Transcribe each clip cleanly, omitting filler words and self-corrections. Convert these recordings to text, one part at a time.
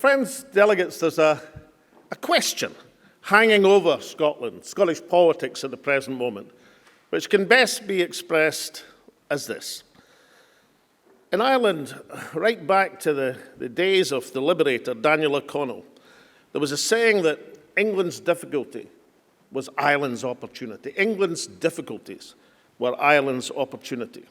friends, delegates, there's a question hanging over Scotland, Scottish politics at the present moment, which can best be expressed as this. In Ireland, right back to the days of the liberator, Daniel O'Connell, there was a saying that England's difficulty was Ireland's opportunity. England's difficulties were Ireland's opportunity.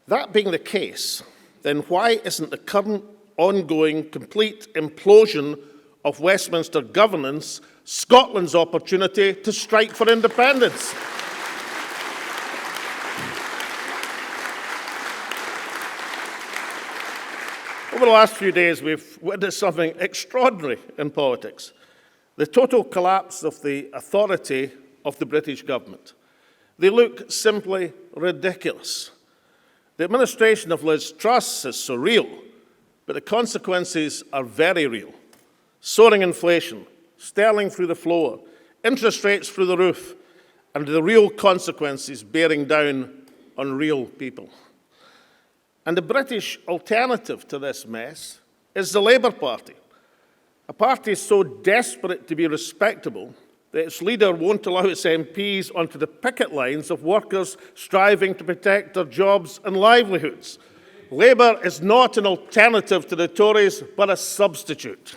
That being the case, then why isn't the current ongoing complete implosion of Westminster governance Scotland's opportunity to strike for independence? Over the last few days, we've witnessed something extraordinary in politics: the total collapse of the authority of the British government. They look simply ridiculous. The administration of Liz Truss is surreal, but the consequences are very real. Soaring inflation, sterling through the floor, interest rates through the roof, and the real consequences bearing down on real people. And the British alternative to this mess is the Labour Party, a party so desperate to be respectable that its leader won't allow its MPs onto the picket lines of workers striving to protect their jobs and livelihoods. Labour is not an alternative to the Tories, but a substitute.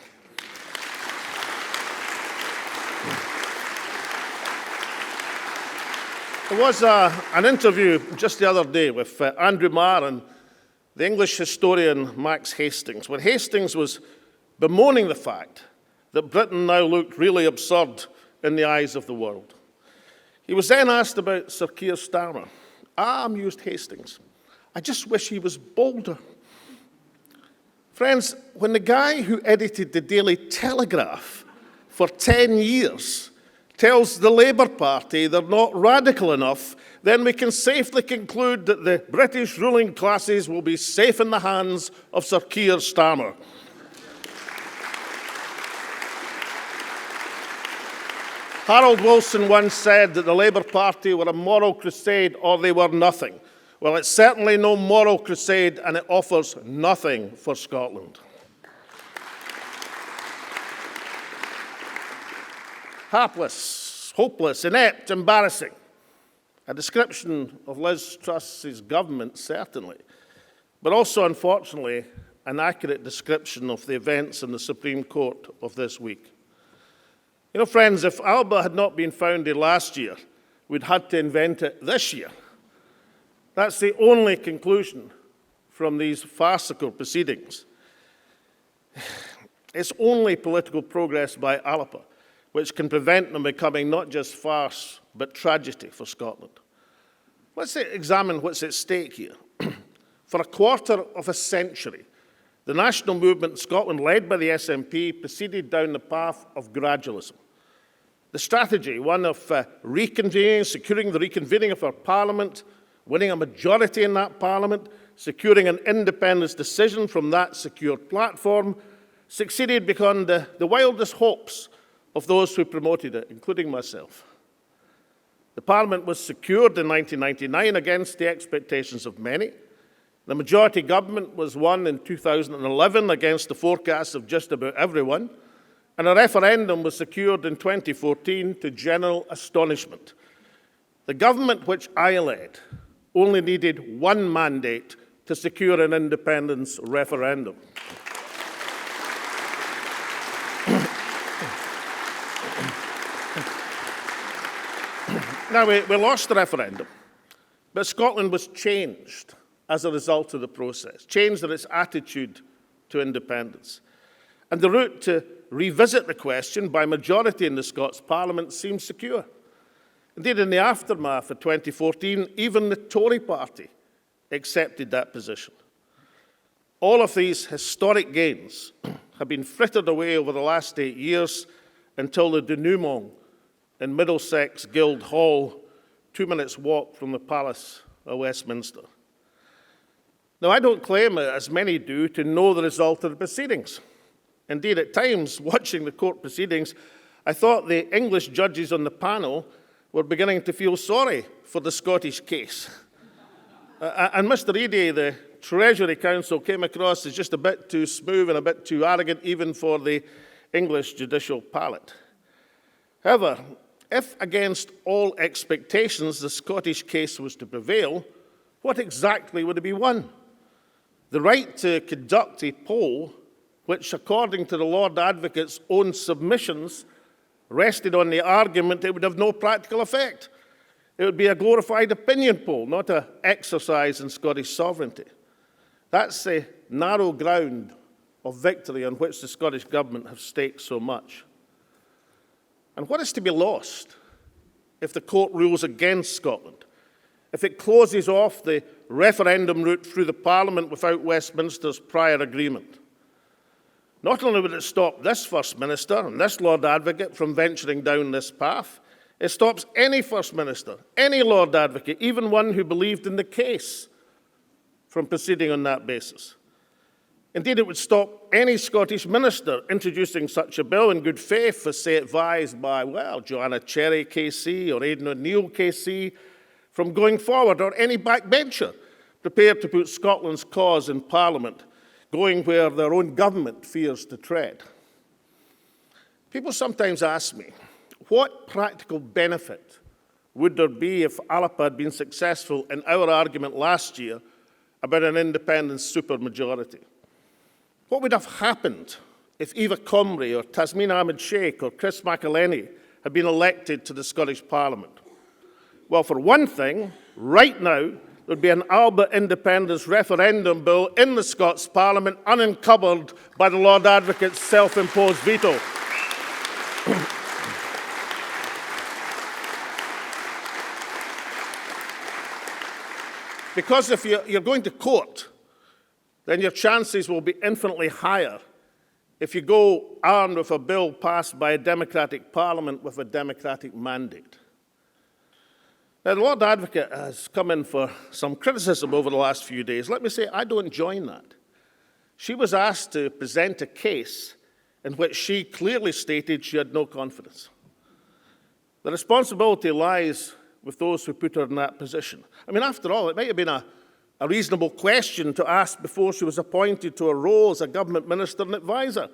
There was an interview just the other day with Andrew Marr and the English historian Max Hastings, when Hastings was bemoaning the fact that Britain now looked really absurd in the eyes of the world. He was then asked about Sir Keir Starmer. Mused Hastings, I just wish he was bolder. Friends, when the guy who edited the Daily Telegraph for 10 years tells the Labour Party they're not radical enough, then we can safely conclude that the British ruling classes will be safe in the hands of Sir Keir Starmer. Harold Wilson once said that the Labour Party were a moral crusade or they were nothing. Well, it's certainly no moral crusade, and it offers nothing for Scotland. Hapless, hopeless, inept, embarrassing. A description of Liz Truss's government, certainly, but also, unfortunately, an accurate description of the events in the Supreme Court of this week. You know, friends, if Alba had not been founded last year, we'd had to invent it this year. That's the only conclusion from these farcical proceedings. It's only political progress by Alba which can prevent them becoming not just farce, but tragedy for Scotland. Let's examine what's at stake here. For a quarter of a century, the national movement in Scotland, led by the SNP, proceeded down the path of gradualism. The strategy, one of reconvening, securing the reconvening of our Parliament, winning a majority in that Parliament, securing an independence decision from that secured platform, succeeded beyond the wildest hopes of those who promoted it, including myself. The Parliament was secured in 1999 against the expectations of many. The majority government was won in 2011 against the forecasts of just about everyone. And a referendum was secured in 2014 to general astonishment. The government which I led only needed one mandate to secure an independence referendum. Now, we lost the referendum, but Scotland was changed as a result of the process, changed in its attitude to independence. And the route to revisit the question by majority in the Scots Parliament seems secure. Indeed, in the aftermath of 2014, even the Tory party accepted that position. All of these historic gains have been frittered away over the last 8 years until the denouement in Middlesex Guildhall, 2 minutes' walk from the Palace of Westminster. Now, I don't claim, as many do, to know the result of the proceedings. Indeed, at times, watching the court proceedings, I thought the English judges on the panel were beginning to feel sorry for the Scottish case. And Mr. Eadie, the Treasury Council came across as just a bit too smooth and a bit too arrogant, even for the English judicial palate. However, if against all expectations the Scottish case was to prevail, what exactly would it be won? The right to conduct a poll, which, according to the Lord Advocate's own submissions, rested on the argument it would have no practical effect. It would be a glorified opinion poll, not an exercise in Scottish sovereignty. That's the narrow ground of victory on which the Scottish Government have staked so much. And what is to be lost if the court rules against Scotland? If it closes off the referendum route through the Parliament without Westminster's prior agreement? Not only would it stop this First Minister and this Lord Advocate from venturing down this path, it stops any First Minister, any Lord Advocate, even one who believed in the case, from proceeding on that basis. Indeed, it would stop any Scottish minister introducing such a bill in good faith, as say advised by, well, Joanna Cherry KC or Aidan O'Neill KC, from going forward, or any backbencher prepared to put Scotland's cause in Parliament, going where their own government fears to tread. People sometimes ask me, what practical benefit would there be if Alba had been successful in our argument last year about an independent supermajority? What would have happened if Eva Comrie or Tasmin Ahmed Sheikh or Chris McElhenney had been elected to the Scottish Parliament? Well, for one thing, right now, there would be an Alba independence referendum bill in the Scots Parliament unencumbered by the Lord Advocate's self-imposed veto. Because if you're going to court, then your chances will be infinitely higher if you go armed with a bill passed by a democratic parliament with a democratic mandate. Now, the Lord Advocate has come in for some criticism over the last few days. Let me say, I don't join that. She was asked to present a case in which she clearly stated she had no confidence. The responsibility lies with those who put her in that position. I mean, after all, it might have been a reasonable question to ask before she was appointed to a role as a government minister and advisor.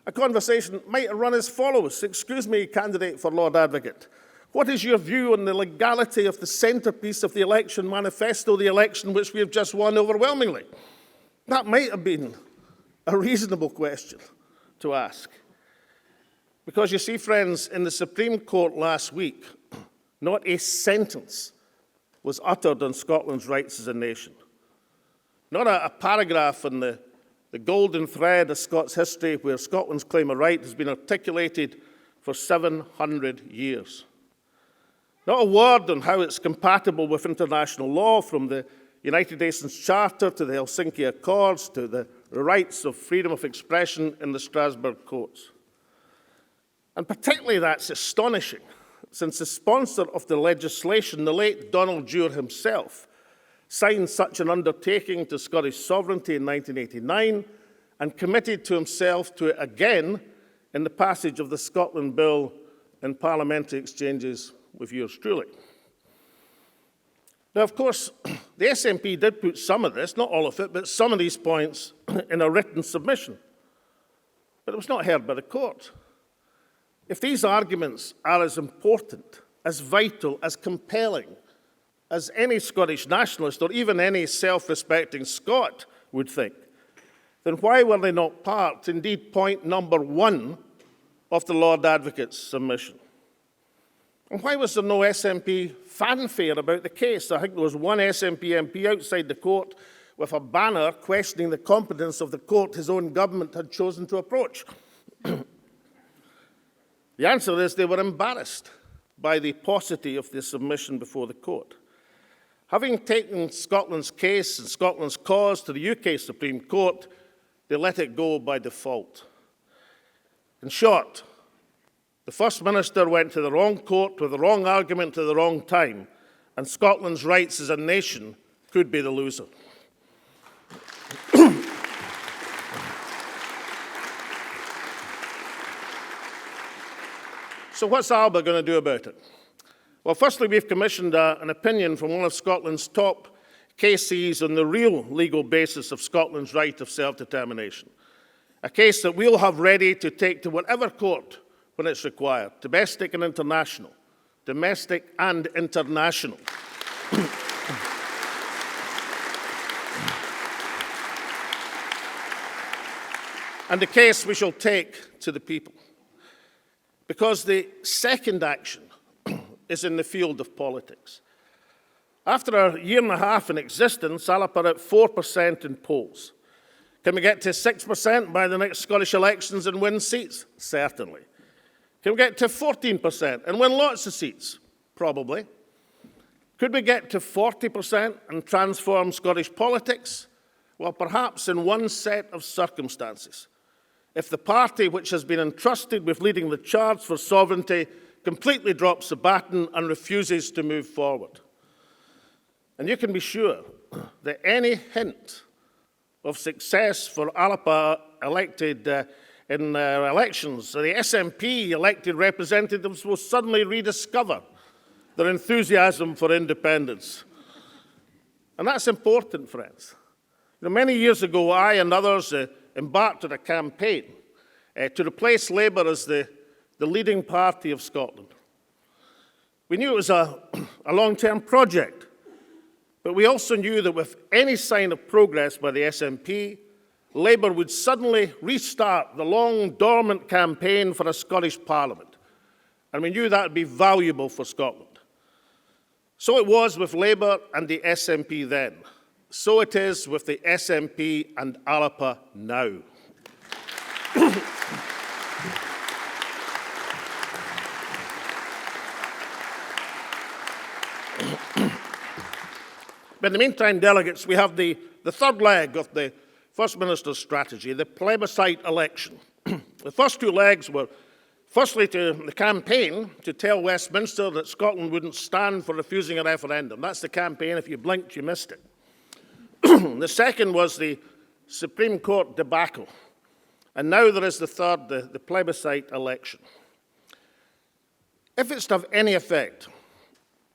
A conversation might have run as follows. Excuse me, candidate for Lord Advocate. What is your view on the legality of the centrepiece of the election manifesto, the election which we have just won overwhelmingly? That might have been a reasonable question to ask. Because you see, friends, in the Supreme Court last week, not a sentence was uttered on Scotland's rights as a nation. Not a paragraph in the golden thread of Scots history where Scotland's claim of right has been articulated for 700 years. Not a word on how it's compatible with international law, from the United Nations Charter to the Helsinki Accords to the rights of freedom of expression in the Strasbourg courts. And particularly that's astonishing, since the sponsor of the legislation, the late Donald Dewar himself, signed such an undertaking to Scottish sovereignty in 1989 and committed to himself to it again in the passage of the Scotland Bill in parliamentary exchanges with yours truly. Now, of course, the SNP did put some of this, not all of it, but some of these points in a written submission. But it was not heard by the court. If these arguments are as important, as vital, as compelling as any Scottish nationalist or even any self-respecting Scot would think, then why were they not part, indeed point number one, of the Lord Advocate's submission? And why was there no SNP fanfare about the case? I think there was one SNP MP outside the court with a banner questioning the competence of the court his own government had chosen to approach. The answer is they were embarrassed by the paucity of the submission before the court. Having taken Scotland's case and Scotland's cause to the UK Supreme Court, they let it go by default. In short, the First Minister went to the wrong court with the wrong argument at the wrong time, and Scotland's rights as a nation could be the loser. So what's Alba going to do about it? Well, firstly, we've commissioned an opinion from one of Scotland's top case sees on the real legal basis of Scotland's right of self-determination. A case that we'll have ready to take to whatever court when it's required, domestic and international. Domestic and international. And the case we shall take to the people. Because the second action is in the field of politics. After a year and a half in existence, Alba are at 4% in polls. Can we get to 6% by the next Scottish elections and win seats? Certainly. Can we get to 14% and win lots of seats? Probably. Could we get to 40% and transform Scottish politics? Well, perhaps in one set of circumstances. If the party which has been entrusted with leading the charge for sovereignty completely drops the baton and refuses to move forward. And you can be sure that any hint of success for Alba elected in their elections, the SNP elected representatives will suddenly rediscover their enthusiasm for independence. And that's important, friends. Many years ago, I and others embarked on a campaign to replace Labour as the leading party of Scotland. We knew it was a long-term project, but we also knew that with any sign of progress by the SNP, Labour would suddenly restart the long dormant campaign for a Scottish Parliament. And we knew that would be valuable for Scotland. So it was with Labour and the SNP then. So it is with the SNP and Alba now. But in the meantime, delegates, we have the third leg of the First Minister's strategy, the plebiscite election. The first two legs were, firstly, to the campaign to tell Westminster that Scotland wouldn't stand for refusing a referendum. That's the campaign. If you blinked, you missed it. The second was the Supreme Court debacle. And now there is the third, the plebiscite election. If it's to have any effect,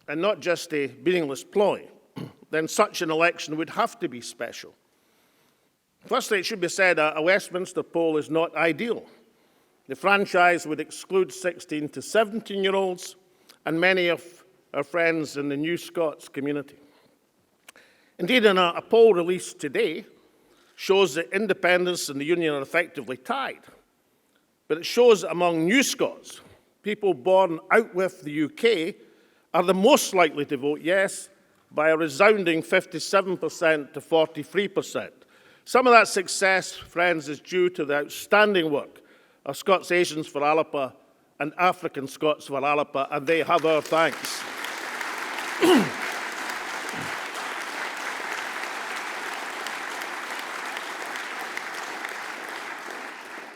and not just a meaningless ploy, then such an election would have to be special. Firstly, it should be said a Westminster poll is not ideal. The franchise would exclude 16 to 17-year-olds and many of our friends in the New Scots community. Indeed, in a poll released today, shows that independence and the Union are effectively tied. But it shows that among New Scots, people born out with the UK are the most likely to vote yes by a resounding 57% to 43%. Some of that success, friends, is due to the outstanding work of Scots Asians for Alba and African Scots for Alba, and they have our thanks.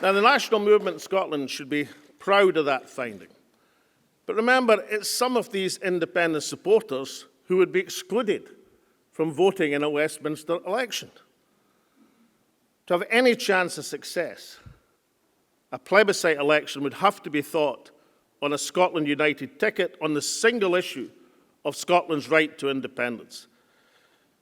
Now, the national movement in Scotland should be proud of that finding. But remember, it's some of these independent supporters who would be excluded from voting in a Westminster election. To have any chance of success, a plebiscite election would have to be thought on a Scotland United ticket on the single issue of Scotland's right to independence.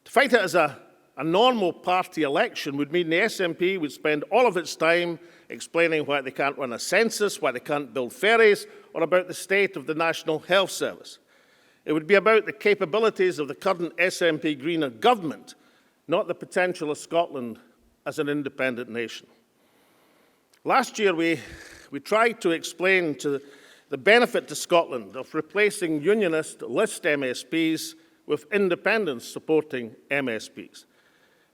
To fight it as a normal party election would mean the SNP would spend all of its time explaining why they can't run a census, why they can't build ferries, or about the state of the National Health Service. It would be about the capabilities of the current SNP Greener government, not the potential of Scotland as an independent nation. Last year, we tried to explain to the benefit to Scotland of replacing unionist list MSPs with independents supporting MSPs.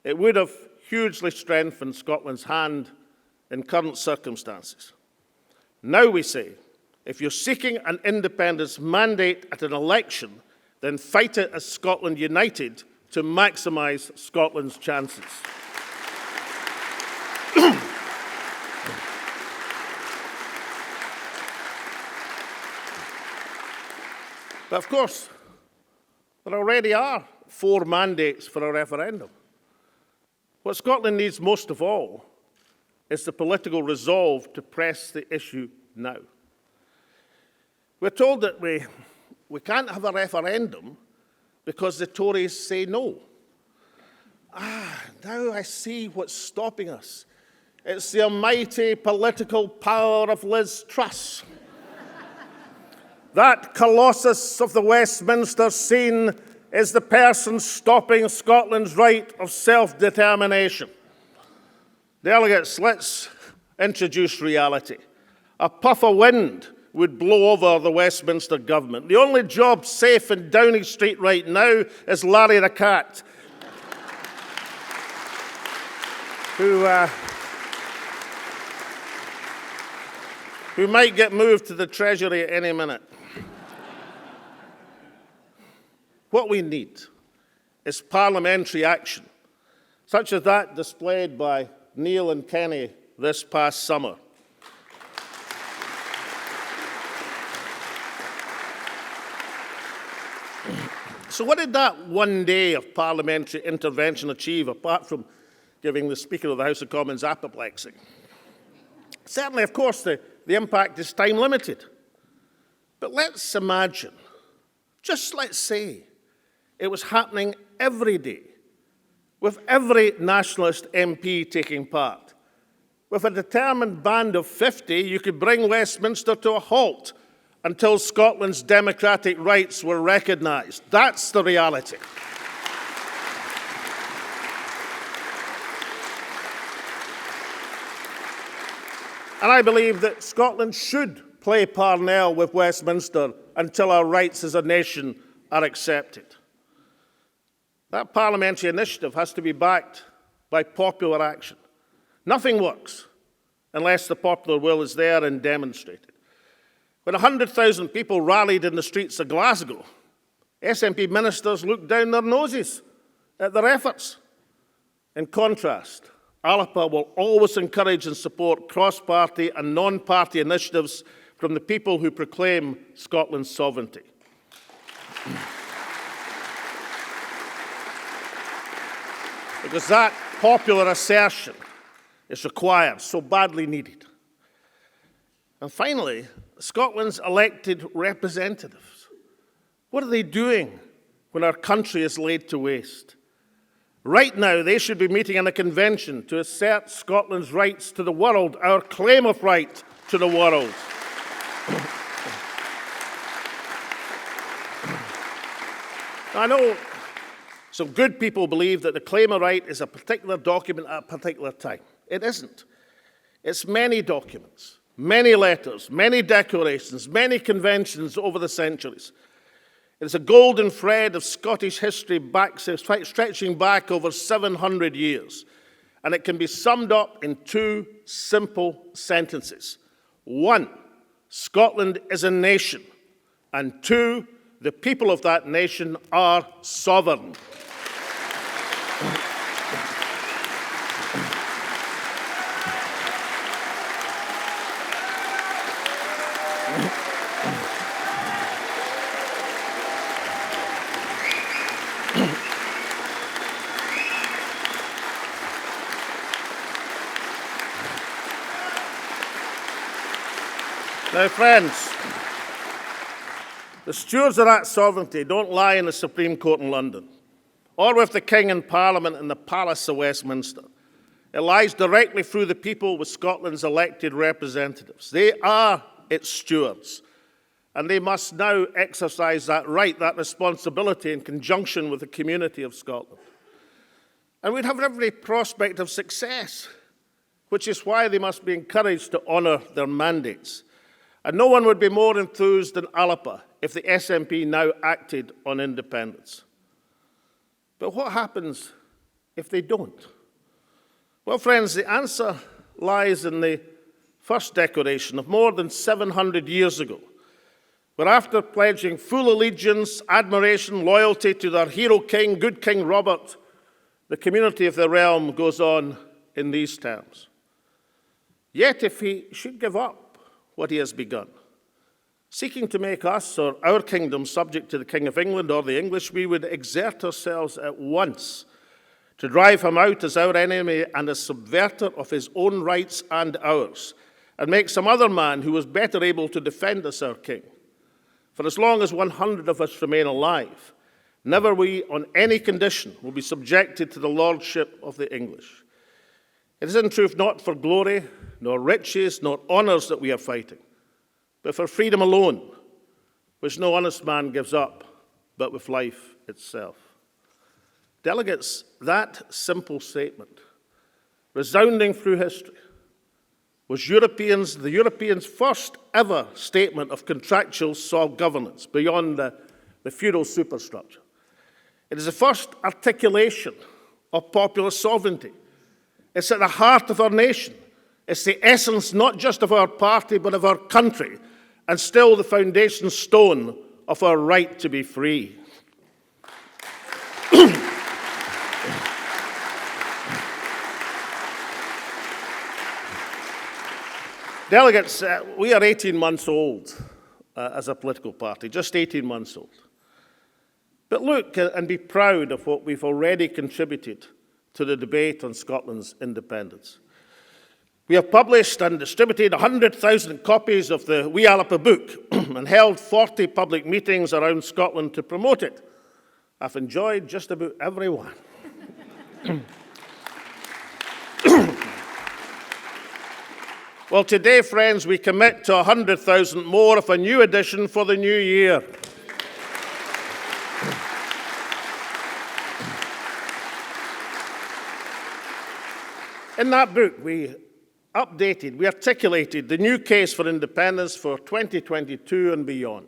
It would have hugely strengthened Scotland's hand in current circumstances. Now we say, if you're seeking an independence mandate at an election, then fight it as Scotland United to maximise Scotland's chances. But of course, there already are 4 mandates for a referendum. What Scotland needs most of all is the political resolve to press the issue now. We're told that we can't have a referendum because the Tories say no. Now I see what's stopping us. It's the almighty political power of Liz Truss. That colossus of the Westminster scene is the person stopping Scotland's right of self-determination. Delegates, let's introduce reality. A puff of wind would blow over the Westminster government. The only job safe in Downing Street right now is Larry the Cat, who might get moved to the Treasury at any minute. What we need is parliamentary action, such as that displayed by Neil and Kenny this past summer. So what did that one day of parliamentary intervention achieve, apart from giving the Speaker of the House of Commons apoplexy? Certainly, of course, the impact is time-limited. But let's imagine, just let's say, it was happening every day, with every nationalist MP taking part. With a determined band of 50, you could bring Westminster to a halt until Scotland's democratic rights were recognised. That's the reality. And I believe that Scotland should play parnell with Westminster until our rights as a nation are accepted. That parliamentary initiative has to be backed by popular action. Nothing works unless the popular will is there and demonstrated. When 100,000 people rallied in the streets of Glasgow, SNP ministers looked down their noses at their efforts. In contrast, Alba will always encourage and support cross-party and non-party initiatives from the people who proclaim Scotland's sovereignty. Because that popular assertion is required, so badly needed. And finally, Scotland's elected representatives. What are they doing when our country is laid to waste? Right now, they should be meeting in a convention to assert Scotland's rights to the world, our claim of right to the world. I know some good people believe that the claim of right is a particular document at a particular time. It isn't. It's many documents, many letters, many declarations, many conventions over the centuries. It's a golden thread of Scottish history stretching back over 700 years. And it can be summed up in two simple sentences. One, Scotland is a nation. And two, the people of that nation are sovereign. Now, friends, the stewards of that sovereignty don't lie in the Supreme Court in London, or with the King and Parliament in the Palace of Westminster. It lies directly through the people with Scotland's elected representatives. They are its stewards, and they must now exercise that right, that responsibility in conjunction with the community of Scotland. And we'd have every prospect of success, which is why they must be encouraged to honour their mandates. And no one would be more enthused than Alba if the SNP now acted on independence. But what happens if they don't? Well, friends, the answer lies in the first declaration of more than 700 years ago, where after pledging full allegiance, admiration, loyalty to their hero king, good King Robert, the community of the realm goes on in these terms. Yet if he should give up what he has begun, seeking to make us or our kingdom subject to the King of England or the English, we would exert ourselves at once to drive him out as our enemy and a subverter of his own rights and ours, and make some other man who was better able to defend us our king. For as long as 100 of us remain alive, Never we, on any condition, will be subjected to the lordship of the English. It is in truth not for glory, nor riches, nor honours that we are fighting, but for freedom alone, which no honest man gives up, but with life itself. Delegates, that simple statement, resounding through history, was the Europeans' first ever statement of contractual self-governance beyond the feudal superstructure. It is the first articulation of popular sovereignty. It's at the heart of our nation. It's the essence not just of our party, but of our country, and still the foundation stone of our right to be free. Delegates, we are 18 months old as a political party, just 18 months old. But look and be proud of what we've already contributed to the debate on Scotland's independence. We have published and distributed 100,000 copies of the Wee Alba book and held 40 public meetings around Scotland to promote it. I've enjoyed just about every one. Well, today, friends, we commit to 100,000 more of a new edition for the new year. In that book, we articulated the new case for independence for 2022 and beyond.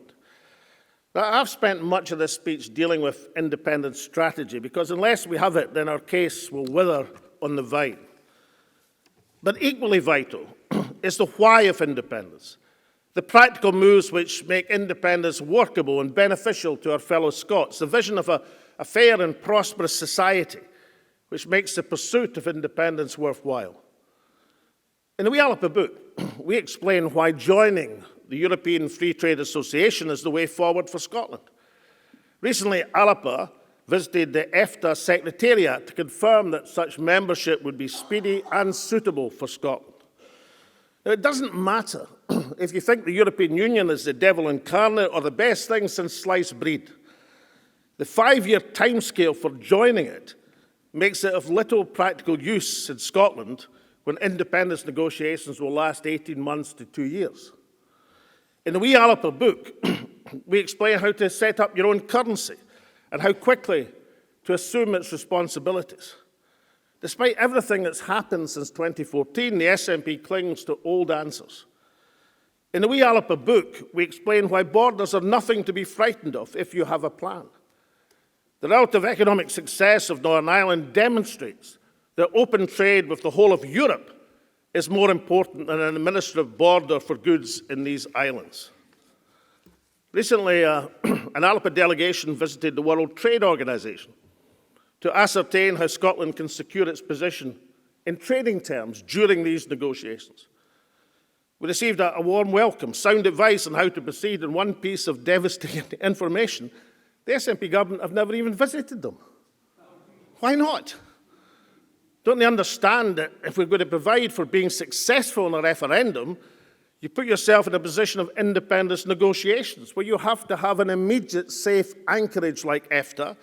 Now, I've spent much of this speech dealing with independence strategy, because unless we have it, then our case will wither on the vine. But equally vital is the why of independence, the practical moves which make independence workable and beneficial to our fellow Scots, the vision of a fair and prosperous society which makes the pursuit of independence worthwhile. In the Wee Alba book, we explain why joining the European Free Trade Association is the way forward for Scotland. Recently, Alba visited the EFTA Secretariat to confirm that such membership would be speedy and suitable for Scotland. Now, it doesn't matter if you think the European Union is the devil incarnate or the best thing since sliced bread. The 5-year timescale for joining it makes it of little practical use in Scotland when independence negotiations will last 18 months to 2 years. In the Wee Alba book, we explain how to set up your own currency and how quickly to assume its responsibilities. Despite everything that's happened since 2014, the SNP clings to old answers. In the Wee Alba book, we explain why borders are nothing to be frightened of if you have a plan. The relative economic success of Northern Ireland demonstrates that open trade with the whole of Europe is more important than an administrative border for goods in these islands. Recently, an Alba delegation visited the World Trade Organization to ascertain how Scotland can secure its position in trading terms during these negotiations. We received a warm welcome, sound advice on how to proceed, and one piece of devastating information: the SNP government have never even visited them. Why not? Don't they understand that if we're going to provide for being successful in a referendum, you put yourself in a position of independence negotiations where you have to have an immediate safe anchorage like EFTA,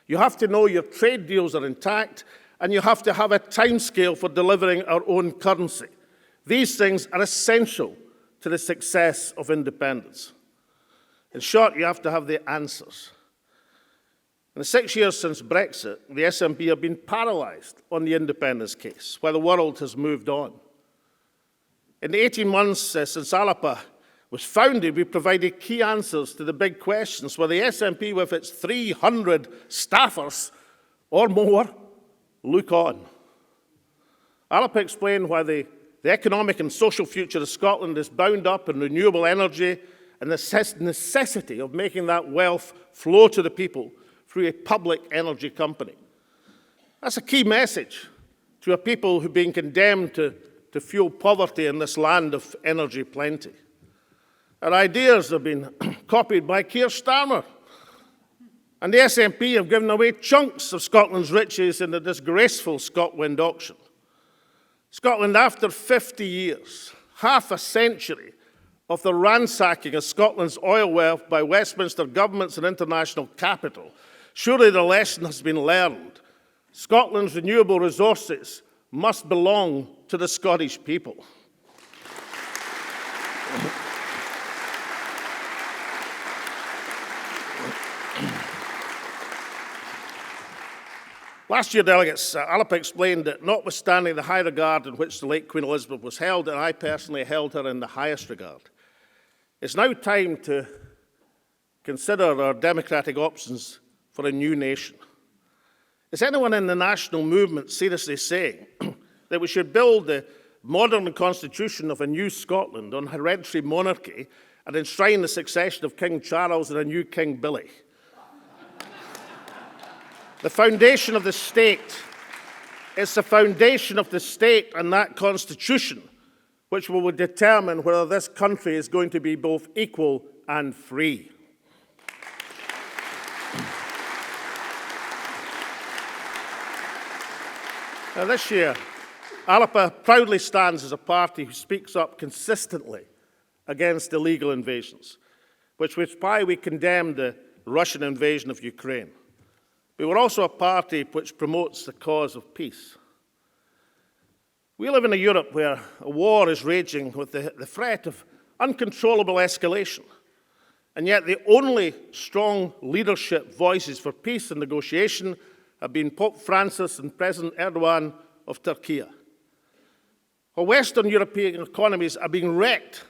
you have to know your trade deals are intact, and you have to have a timescale for delivering our own currency. These things are essential to the success of independence. In short, you have to have the answers. In the 6 years since Brexit, the SNP have been paralysed on the independence case, while the world has moved on. In the 18 months since Alba was founded, we provided key answers to the big questions, where the SNP, with its 300 staffers or more, look on. Alba explained why the economic and social future of Scotland is bound up in renewable energy and the necessity of making that wealth flow to the people through a public energy company. That's a key message to a people who've been condemned to fuel poverty in this land of energy plenty. Our ideas have been copied by Keir Starmer, and the SNP have given away chunks of Scotland's riches in the disgraceful ScotWind auction. Scotland, after 50 years, half a century of the ransacking of Scotland's oil wealth by Westminster governments and international capital, Surely the lesson has been learned. Scotland's renewable resources must belong to the Scottish people. Last year, delegates, Alba explained that notwithstanding the high regard in which the late Queen Elizabeth was held, and I personally held her in the highest regard, it's now time to consider our democratic options for a new nation. Is anyone in the national movement seriously saying that we should build the modern constitution of a new Scotland on hereditary monarchy and enshrine the succession of King Charles and a new King Billy? The foundation of the state, it's the foundation of the state and that constitution which will determine whether this country is going to be both equal and free. Now, this year, Alba proudly stands as a party who speaks up consistently against illegal invasions, which was why we condemned the Russian invasion of Ukraine. But we're also a party which promotes the cause of peace. We live in a Europe where a war is raging with the threat of uncontrollable escalation, and yet the only strong leadership voices for peace and negotiation have been Pope Francis and President Erdogan of Turkey. While Western European economies are being wrecked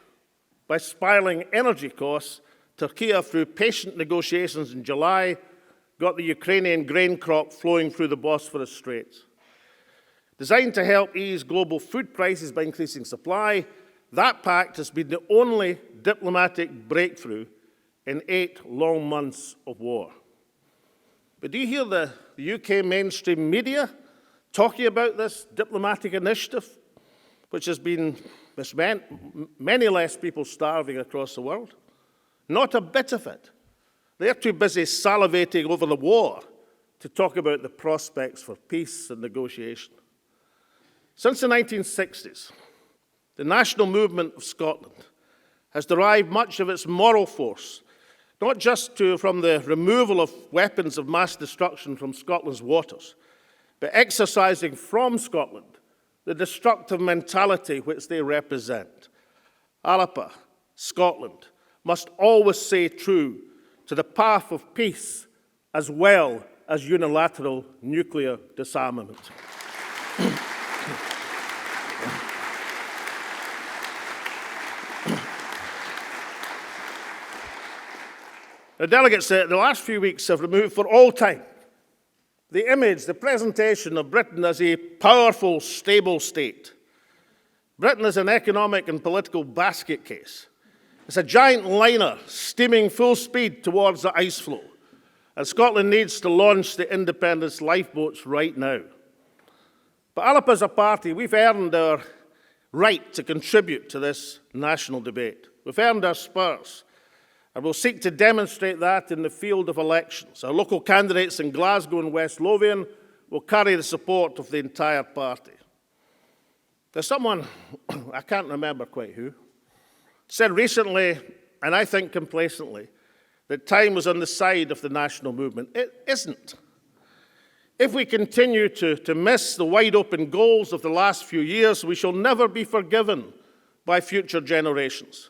by spiralling energy costs, Turkey, through patient negotiations in July, got the Ukrainian grain crop flowing through the Bosphorus Straits. Designed to help ease global food prices by increasing supply, that pact has been the only diplomatic breakthrough in 8 long months of war. But do you hear the UK mainstream media talking about this diplomatic initiative, which has meant many less people starving across the world? Not a bit of it. They're too busy salivating over the war to talk about the prospects for peace and negotiation. Since the 1960s, the national movement of Scotland has derived much of its moral force, not just from the removal of weapons of mass destruction from Scotland's waters, but exercising from Scotland the destructive mentality which they represent. Alba, Scotland, must always stay true to the path of peace as well as unilateral nuclear disarmament. The delegates the last few weeks have removed for all time the image, the presentation of Britain as a powerful, stable state. Britain is an economic and political basket case. It's a giant liner steaming full speed towards the ice floe, and Scotland needs to launch the independence lifeboats right now. But Alba as a party, we've earned our right to contribute to this national debate. We've earned our spurs, and we'll seek to demonstrate that in the field of elections. Our local candidates in Glasgow and West Lothian will carry the support of the entire party. There's someone, I can't remember quite who, said recently, and I think complacently, that time was on the side of the national movement. It isn't. If we continue to miss the wide-open goals of the last few years, we shall never be forgiven by future generations.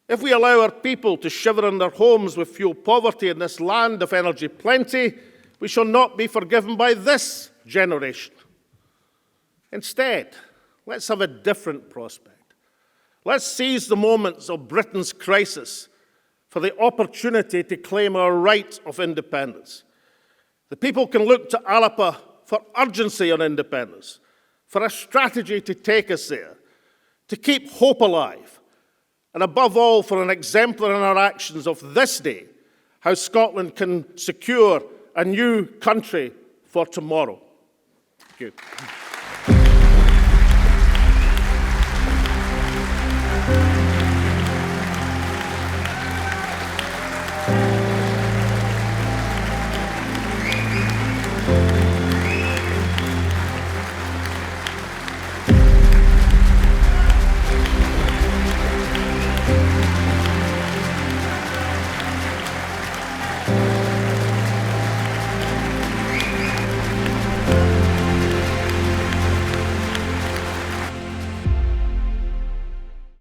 If we allow our people to shiver in their homes with fuel poverty in this land of energy plenty, we shall not be forgiven by this generation. Instead, let's have a different prospect. Let's seize the moments of Britain's crisis for the opportunity to claim our right of independence. The people can look to Alba for urgency on independence, for a strategy to take us there, to keep hope alive, and above all, for an exemplar in our actions of this day, how Scotland can secure a new country for tomorrow. Thank you.